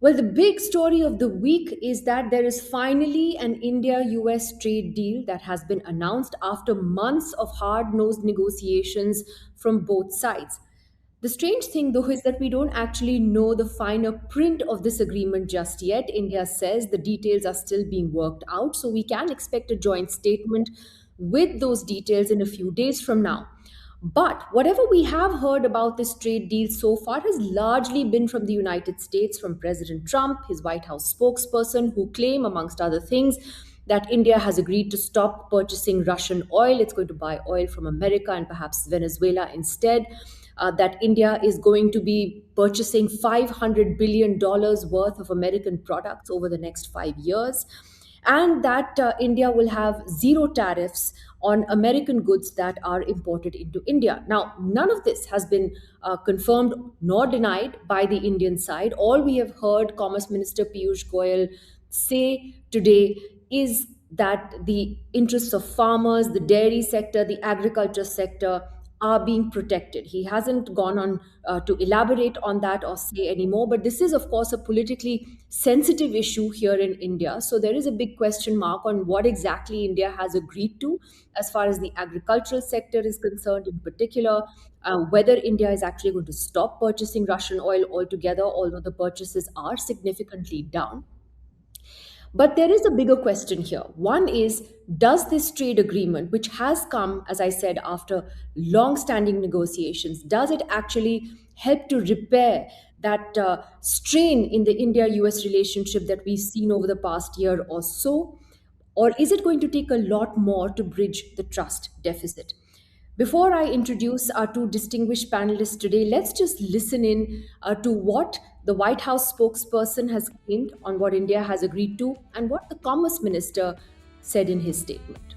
Well, the big story of the week is that there is finally an India US trade deal that has been announced after months of hard nosed negotiations from both sides. The strange thing, though, is that we don't actually know the finer print of this agreement just yet. India says the details are still being worked out, so we can expect a joint statement with those details in a few days from now. But whatever we have heard about this trade deal so far has largely been from the United States, from President Trump, his White House spokesperson, who claim, amongst other things, that India has agreed to stop purchasing Russian oil. It's going to buy oil from America and perhaps Venezuela instead. That India is going to be purchasing $500 billion worth of American products over the next 5 years, and that India will have zero tariffs on American goods that are imported into India. Now, none of this has been confirmed nor denied by the Indian side. All we have heard Commerce Minister Piyush Goyal say today is that the interests of farmers, the dairy sector, the agriculture sector are being protected. He hasn't gone on to elaborate on that or say anymore, but this is, of course, a politically sensitive issue here in India. So there is a big question mark on what exactly India has agreed to as far as the agricultural sector is concerned, in particular, whether India is actually going to stop purchasing Russian oil altogether, although the purchases are significantly down. But there is a bigger question here. One is, does this trade agreement, which has come, as I said, after long standing negotiations, does it actually help to repair that strain in the India US relationship that we've seen over the past year or so? Or is it going to take a lot more to bridge the trust deficit? Before I introduce our two distinguished panelists today, let's just listen in to what the White House spokesperson has claimed on what India has agreed to and what the Commerce Minister said in his statement.